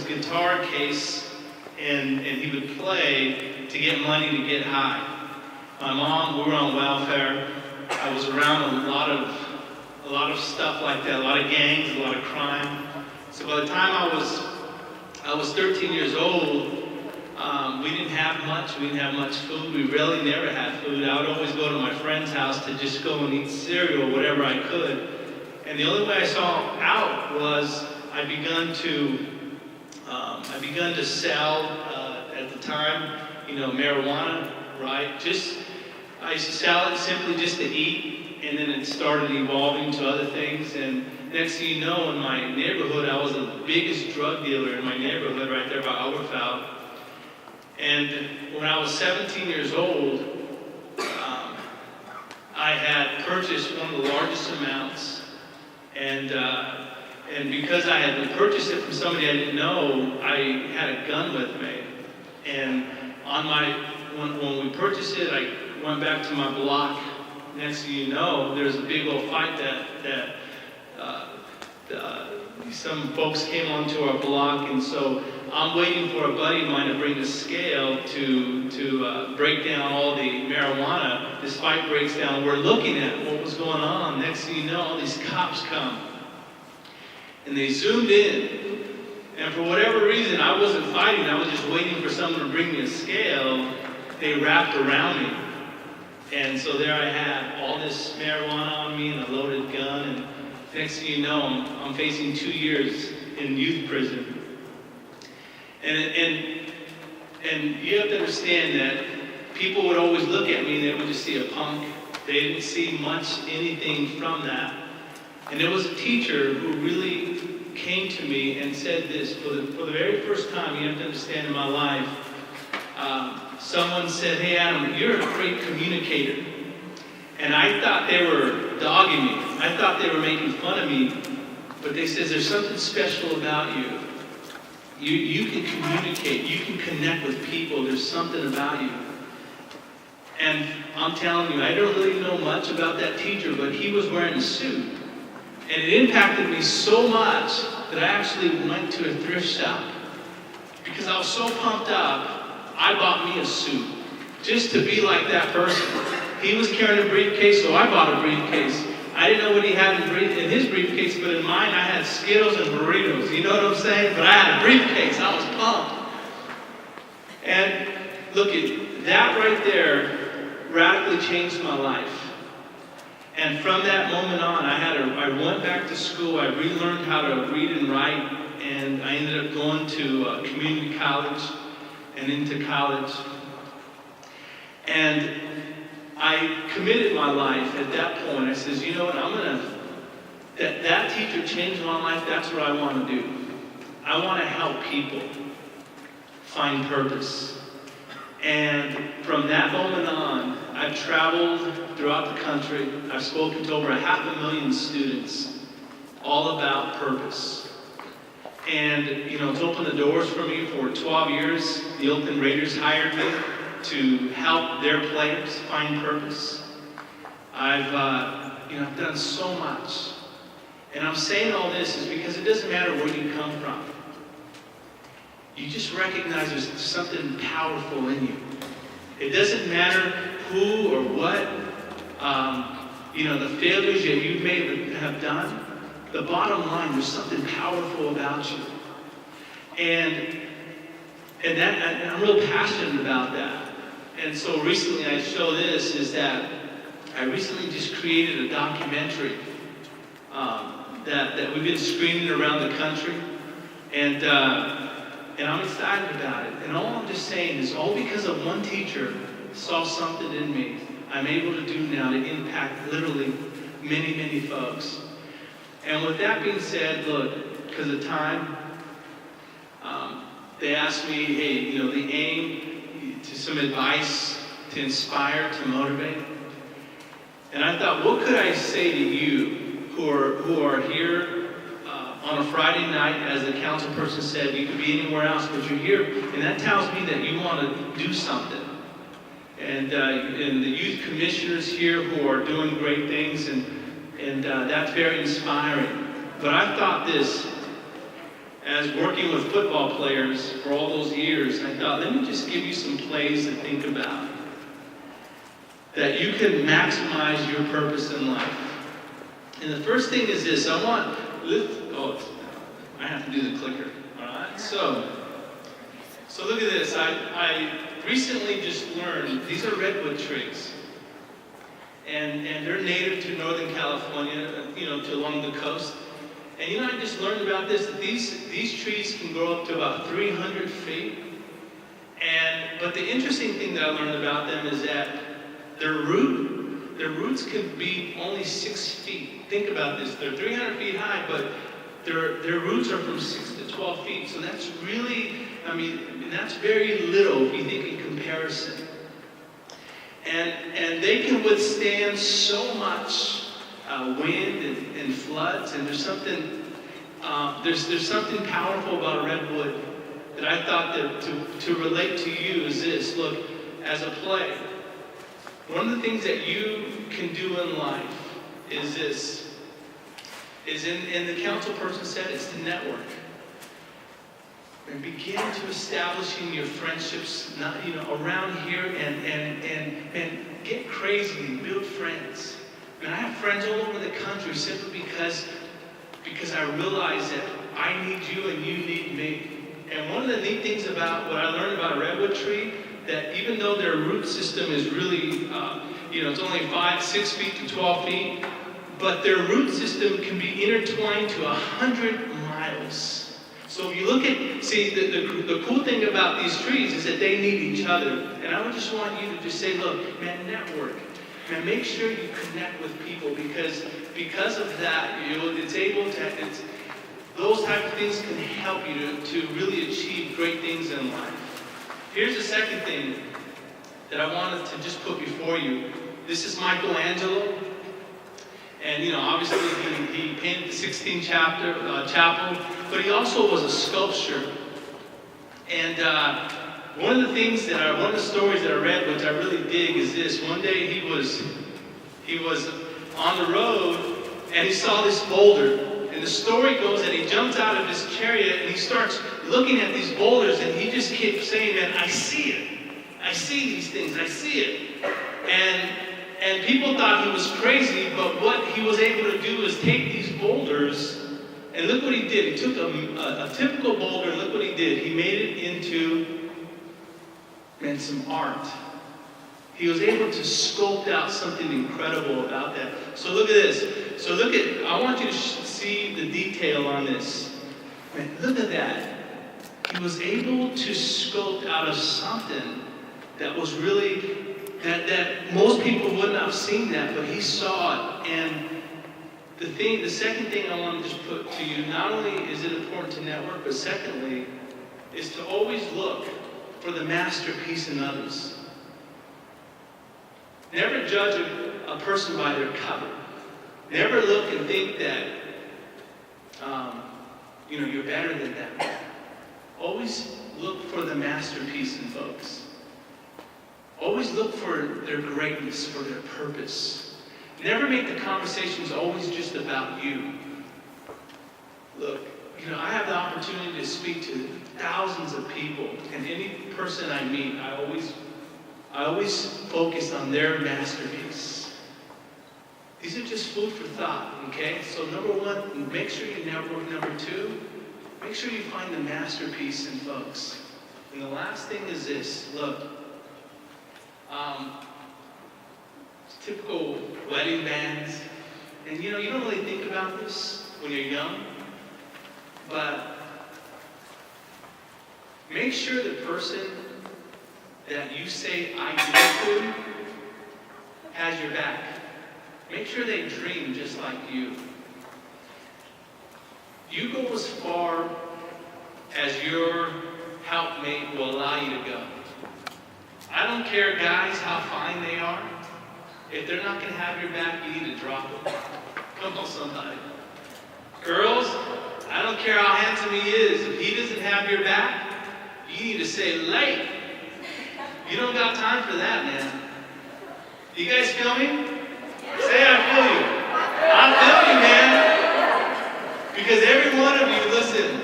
his guitar case and he would play to get money to get high. My mom, we were on welfare. I was around a lot of stuff like that, a lot of gangs, a lot of crime. So by the time I was 13 years old, we didn't have much. We didn't have much food. We really never had food. I would always go to my friend's house to just go and eat cereal, whatever I could. And the only way I saw out was I begun to sell at the time, marijuana, right? I used to sell it simply just to eat, and then it started evolving to other things. And next thing you know, in my neighborhood, I was the biggest drug dealer in my neighborhood right there by Ybarra. And when I was 17 years old, I had purchased one of the largest amounts, and because I had purchased it from somebody I didn't know, I had a gun with me. And when we purchased it, I went back to my block. Next thing you know, there was a big old fight that some folks came onto our block, and so I'm waiting for a buddy of mine to bring the scale to break down all the marijuana. This fight breaks down. We're looking at what was going on. Next thing you know, all these cops come. And they zoomed in. And for whatever reason, I wasn't fighting. I was just waiting for someone to bring me a scale. They wrapped around me. And so there I had all this marijuana on me and a loaded gun. And next thing you know, I'm facing 2 years in youth prison. And you have to understand that people would always look at me and they would just see a punk. They didn't see anything from that. And there was a teacher who really came to me and said this. For the very first time, you have to understand, in my life, someone said, "Hey Adam, you're a great communicator." And I thought they were dogging me. I thought they were making fun of me. But they said, "There's something special about you. You can communicate. You can connect with people. There's something about you." And I'm telling you, I don't really know much about that teacher, but he was wearing a suit. And it impacted me so much that I actually went to a thrift shop. Because I was so pumped up, I bought me a suit. Just to be like that person. He was carrying a briefcase, so I bought a briefcase. I didn't know what he had in his briefcase, but in mine I had Skittles and burritos. You know what I'm saying? But I had a briefcase. I was pumped. And look, at that right there radically changed my life. And from that moment on, I went back to school. I relearned how to read and write, and I ended up going to community college and into college. And I committed my life at that point. I says, you know what, that teacher changed my life. That's what I want to do. I want to help people find purpose. And from that moment on, I've traveled throughout the country. I've spoken to over 500,000 students, all about purpose. And, it's opened the doors for me for 12 years. The Oakland Raiders hired me to help their players find purpose. I've done so much. And I'm saying all this is because it doesn't matter where you come from. You just recognize there's something powerful in you. It doesn't matter who or what, the failures that you may have done. The bottom line, there's something powerful about you. And I'm real passionate about that. And so recently I show this is that I recently just created a documentary that we've been screening around the country. And I'm excited about it. And all I'm just saying is all because of one teacher saw something in me, I'm able to do now to impact literally many, many folks. And with that being said, look, because of time, they asked me, hey, the aim to some advice to inspire, to motivate. And I thought, what could I say to you who are here on a Friday night, as the council person said, you could be anywhere else, but you're here, and that tells me that you want to do something. And the youth commissioners here who are doing great things, and that's very inspiring. But I thought this, as working with football players for all those years, I thought, let me just give you some plays to think about that you can maximize your purpose in life. And the first thing is this, I have to do the clicker, all right? So look at this, I recently just learned, these are redwood trees. And they're native to Northern California, to along the coast. And I just learned about this, that these trees can grow up to about 300 feet. But the interesting thing that I learned about them is that their roots can be only 6 feet. Think about this, they're 300 feet high, but their roots are from 6 to 12 feet. So that's really, that's very little if you think in comparison. And they can withstand so much wind and floods, and there's something powerful about a redwood that I thought that to relate to you is this. Look, as a play, one of the things that you can do in life is this, and the council person said, it's to network. And begin to establishing your friendships, around here, and get crazy and build friends. I have friends all over the country simply because I realize that I need you and you need me. And one of the neat things about what I learned about a redwood tree, that even though their root system is really, it's only 6 feet to 12 feet, but their root system can be intertwined to 100 miles. So if you look at, the cool thing about these trees is that they need each other. And I would just want you to just say, look, man, network. Man, make sure you connect with people because of that, those type of things can help you to really achieve great things in life. Here's the second thing that I wanted to just put before you. This is Michelangelo. And, obviously he painted the Sistine Chapel, but he also was a sculptor. And one of the stories that I read, which I really dig, is this. One day he was on the road and he saw this boulder. And the story goes that he jumps out of his chariot and he starts looking at these boulders, and he just keeps saying, man, I see it. I see these things. I see it. And people thought he was crazy, but what he was able to do is take these boulders, and look what he did. He took a typical boulder, and look what he did. He made it into, some art. He was able to sculpt out something incredible about that. So look at this. I want you to see the detail on this. Man, look at that. He was able to sculpt out of something that was really, that most people wouldn't have seen that, but he saw it. And the second thing I want to just put to you, not only is it important to network, but secondly, is to always look for the masterpiece in others. Never judge a person by their cover. Never look and think that, you're better than them. Always look for the masterpiece in folks. Always look for their greatness, for their purpose. Never make the conversations always just about you. Look, I have the opportunity to speak to thousands of people, and any person I meet, I always focus on their masterpiece. These are just food for thought, okay? So number one, make sure you network. Number two, make sure you find the masterpiece in folks. And the last thing is this, look, typical wedding bands, and you don't really think about this when you're young, but make sure the person that you say I do to has your back. Make sure they dream just like you. You go as far as your helpmate will allow you to go. I don't care, guys, how fine they are. If they're not going to have your back, you need to drop them. Come on, somebody. Girls, I don't care how handsome he is. If he doesn't have your back, you need to say, late. You don't got time for that, man. You guys feel me? Say, I feel you. I feel you, man. Because every one of you, listen,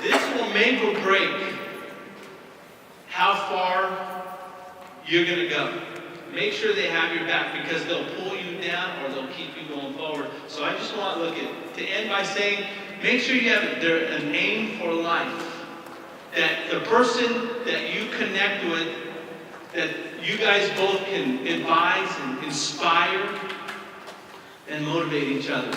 This will make or break how far you're going to go. Make sure they have your back, because they'll pull you down or they'll keep you going forward. So I just want to end by saying, make sure you have an aim for life. That the person that you connect with, that you guys both can advise and inspire and motivate each other.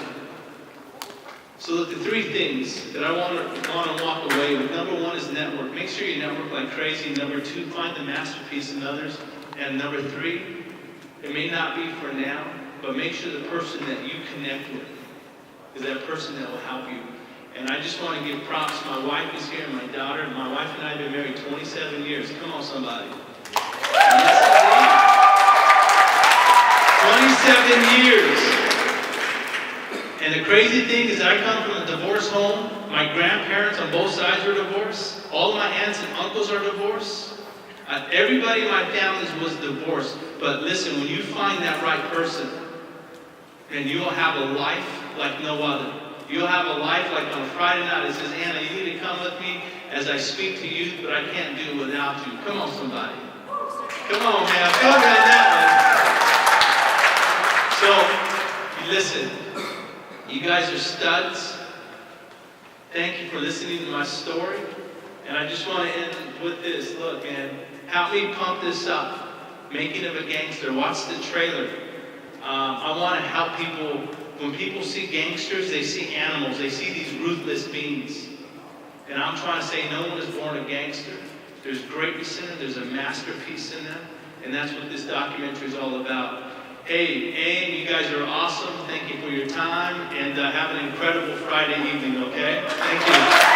So look, the three things that I want to walk away with. Number one is network. Make sure you network like crazy. Number two, find the masterpiece in others. And number three, it may not be for now, but make sure the person that you connect with is that person that will help you. And I just want to give props. My wife is here, and my daughter. My wife and I have been married 27 years. Come on, somebody. Yes, indeed. 27 years. And the crazy thing is, I come from a divorce home. My grandparents on both sides were divorced. All my aunts and uncles are divorced. Everybody in my family was divorced. But listen, when you find that right person, and you'll have a life like no other. You'll have a life like on a Friday night. It says, Anna, you need to come with me as I speak to you, but I can't do it without you. Come on, somebody. Come on, man. I feel good on that one. So, listen. You guys are studs. Thank you for listening to my story. And I just want to end with this. Look, man, help me pump this up. Making of a Gangster. Watch the trailer. I want to help people. When people see gangsters, they see animals. They see these ruthless beings. And I'm trying to say no one is born a gangster. There's greatness in them. There's a masterpiece in them. And that's what this documentary is all about. Hey, AIM, you guys are awesome. Thank you for your time. And have an incredible Friday evening, okay? Thank you.